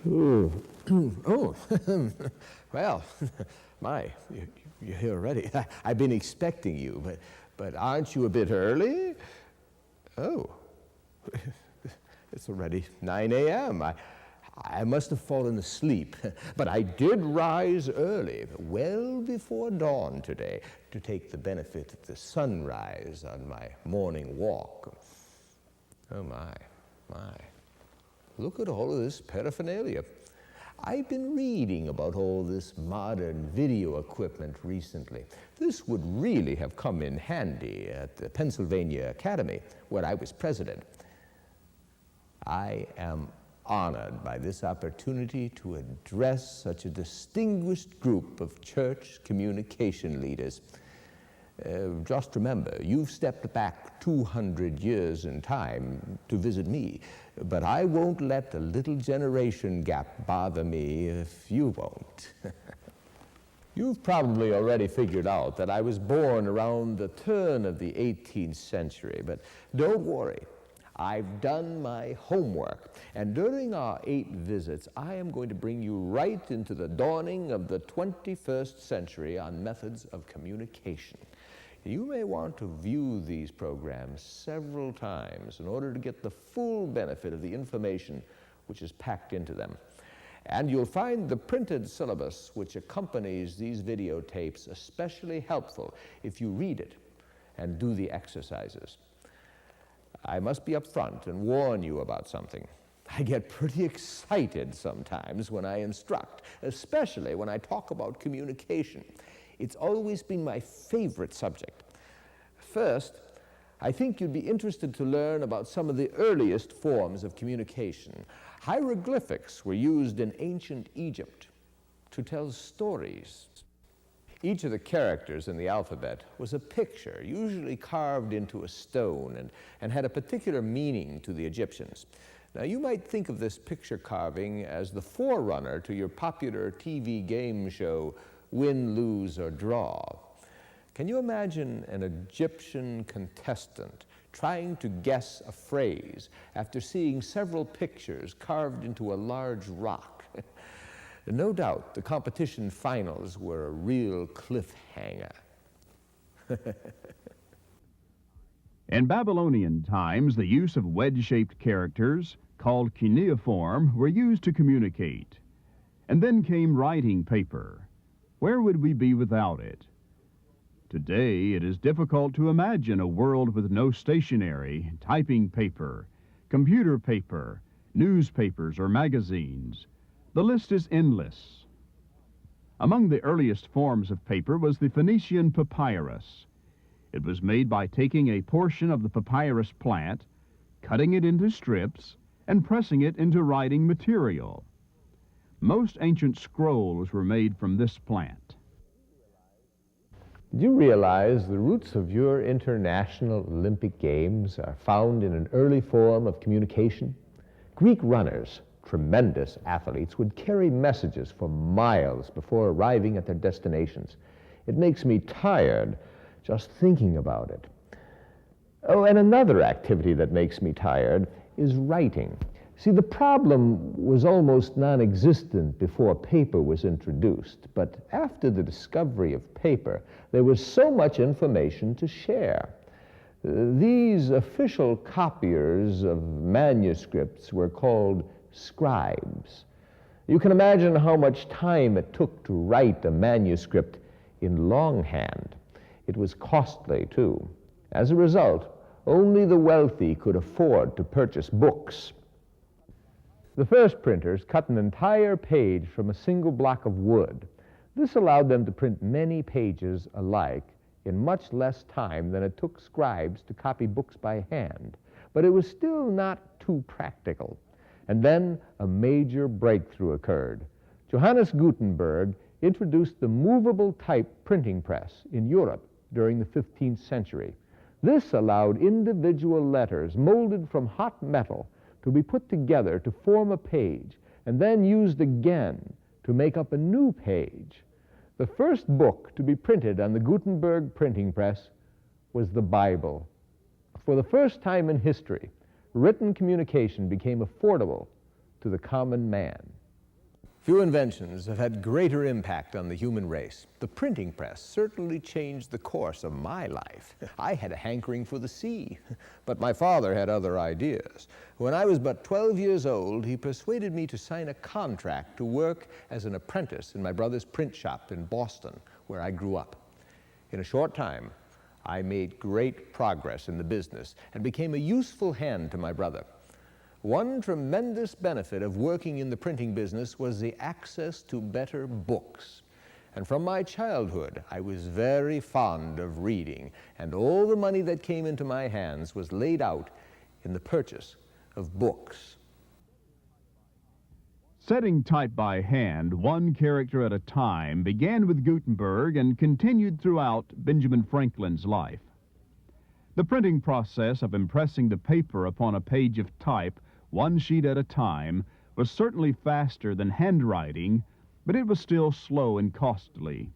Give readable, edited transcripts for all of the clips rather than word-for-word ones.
Ooh. Oh, well, you're here already. I've been expecting you, but aren't you a bit early? Oh, it's already 9 a.m. I must have fallen asleep, but I did rise early, well before dawn today, to take the benefit of the sunrise on my morning walk. Oh, my. Look at all of this paraphernalia. I've been reading about all this modern video equipment recently. This would really have come in handy at the Pennsylvania Academy, where I was president. I am honored by this opportunity to address such a distinguished group of church communication leaders. Just remember, you've stepped back 200 years in time to visit me, but I won't let the little generation gap bother me if you won't. You've probably already figured out that I was born around the turn of the 18th century, but don't worry. I've done my homework, and during our 8 visits, I am going to bring you right into the dawning of the 21st century on methods of communication. You may want to view these programs several times in order to get the full benefit of the information which is packed into them. And you'll find the printed syllabus which accompanies these videotapes especially helpful if you read it and do the exercises. I must be upfront and warn you about something. I get pretty excited sometimes when I instruct, especially when I talk about communication. It's always been my favorite subject. First, I think you'd be interested to learn about some of the earliest forms of communication. Hieroglyphics were used in ancient Egypt to tell stories. Each of the characters in the alphabet was a picture, usually carved into a stone, and had a particular meaning to the Egyptians. Now, you might think of this picture carving as the forerunner to your popular TV game show, Win, Lose, or Draw. Can you imagine an Egyptian contestant trying to guess a phrase after seeing several pictures carved into a large rock? No doubt the competition finals were a real cliffhanger. In Babylonian times, the use of wedge-shaped characters, called cuneiform, were used to communicate. And then came writing paper. Where would we be without it? Today, it is difficult to imagine a world with no stationery, typing paper, computer paper, newspapers, or magazines. The list is endless. Among the earliest forms of paper was the Phoenician papyrus. It was made by taking a portion of the papyrus plant, cutting it into strips, and pressing it into writing material. Most ancient scrolls were made from this plant. Do you realize the roots of your International Olympic Games are found in an early form of communication? Greek runners, tremendous athletes, would carry messages for miles before arriving at their destinations. It makes me tired just thinking about it. Oh, and another activity that makes me tired is writing. See, the problem was almost non-existent before paper was introduced, but after the discovery of paper, there was so much information to share. These official copiers of manuscripts were called scribes. You can imagine how much time it took to write a manuscript in longhand. It was costly, too. As a result, only the wealthy could afford to purchase books. The first printers cut an entire page from a single block of wood. This allowed them to print many pages alike in much less time than it took scribes to copy books by hand. But it was still not too practical. And then a major breakthrough occurred. Johannes Gutenberg introduced the movable type printing press in Europe during the 15th century. This allowed individual letters molded from hot metal to be put together to form a page and then used again to make up a new page. The first book to be printed on the Gutenberg printing press was the Bible. For the first time in history, written communication became affordable to the common man. Few inventions have had greater impact on the human race. The printing press certainly changed the course of my life. I had a hankering for the sea, but my father had other ideas. When I was but 12 years old, he persuaded me to sign a contract to work as an apprentice in my brother's print shop in Boston, where I grew up. In a short time, I made great progress in the business and became a useful hand to my brother. One tremendous benefit of working in the printing business was the access to better books. And from my childhood, I was very fond of reading, and all the money that came into my hands was laid out in the purchase of books. Setting type by hand, one character at a time, began with Gutenberg and continued throughout Benjamin Franklin's life. The printing process of impressing the paper upon a page of type, one sheet at a time, was certainly faster than handwriting, but it was still slow and costly.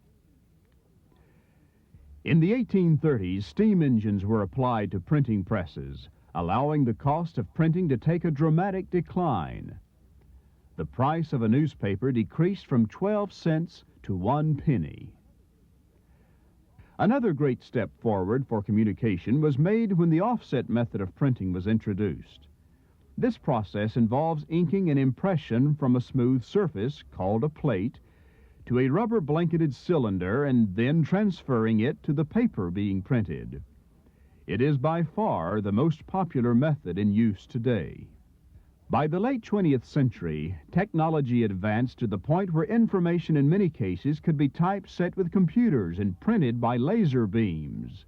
In the 1830s, steam engines were applied to printing presses, allowing the cost of printing to take a dramatic decline. The price of a newspaper decreased from 12 cents to 1 penny. Another great step forward for communication was made when the offset method of printing was introduced. This process involves inking an impression from a smooth surface, called a plate, to a rubber blanketed cylinder and then transferring it to the paper being printed. It is by far the most popular method in use today. By the late 20th century, technology advanced to the point where information in many cases could be typeset with computers and printed by laser beams.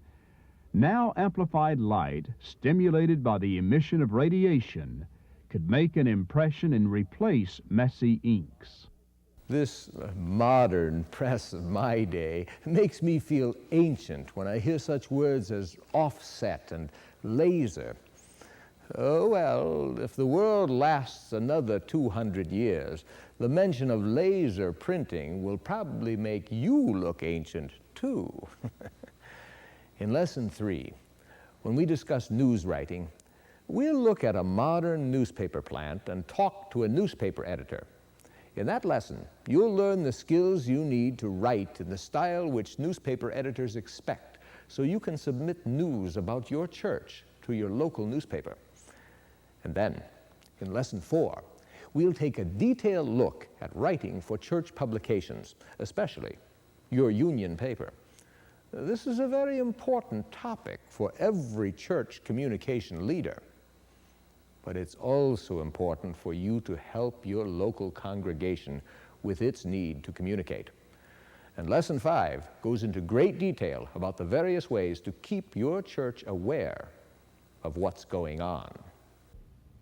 Now amplified light, stimulated by the emission of radiation, could make an impression and replace messy inks. This modern press of my day makes me feel ancient when I hear such words as offset and laser. Oh, well, if the world lasts another 200 years, the mention of laser printing will probably make you look ancient, too. In Lesson 3, when we discuss news writing, we'll look at a modern newspaper plant and talk to a newspaper editor. In that lesson, you'll learn the skills you need to write in the style which newspaper editors expect, so you can submit news about your church to your local newspaper. And then, in Lesson 4, we'll take a detailed look at writing for church publications, especially your union paper. This is a very important topic for every church communication leader. But it's also important for you to help your local congregation with its need to communicate. And Lesson 5 goes into great detail about the various ways to keep your church aware of what's going on.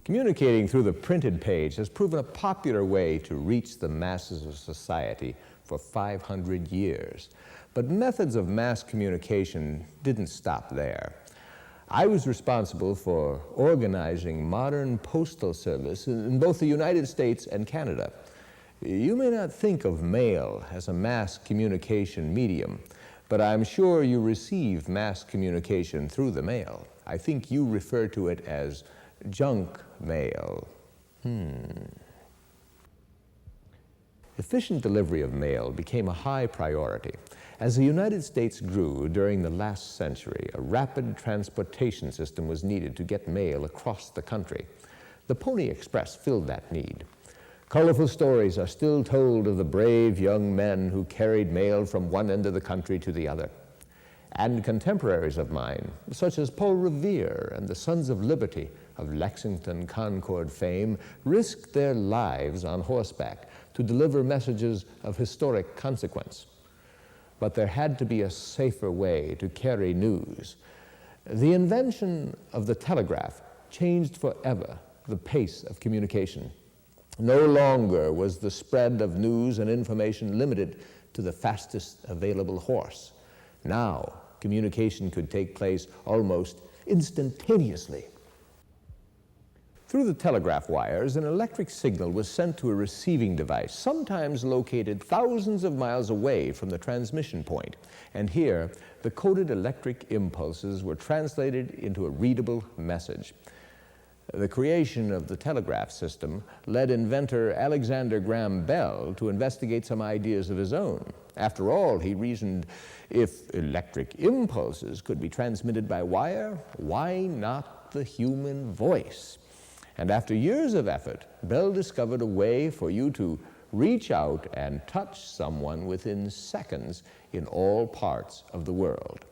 Communicating through the printed page has proven a popular way to reach the masses of society for 500 years. But methods of mass communication didn't stop there. I was responsible for organizing modern postal service in both the United States and Canada. You may not think of mail as a mass communication medium, but I'm sure you receive mass communication through the mail. I think you refer to it as junk mail. Efficient delivery of mail became a high priority. As the United States grew during the last century, a rapid transportation system was needed to get mail across the country. The Pony Express filled that need. Colorful stories are still told of the brave young men who carried mail from one end of the country to the other. And contemporaries of mine, such as Paul Revere and the Sons of Liberty of Lexington Concord fame, risked their lives on horseback to deliver messages of historic consequence. But there had to be a safer way to carry news. The invention of the telegraph changed forever the pace of communication. No longer was the spread of news and information limited to the fastest available horse. Now, communication could take place almost instantaneously. Through the telegraph wires, an electric signal was sent to a receiving device, sometimes located thousands of miles away from the transmission point. And here, the coded electric impulses were translated into a readable message. The creation of the telegraph system led inventor Alexander Graham Bell to investigate some ideas of his own. After all, he reasoned, if electric impulses could be transmitted by wire, why not the human voice? And after years of effort, Bell discovered a way for you to reach out and touch someone within seconds in all parts of the world.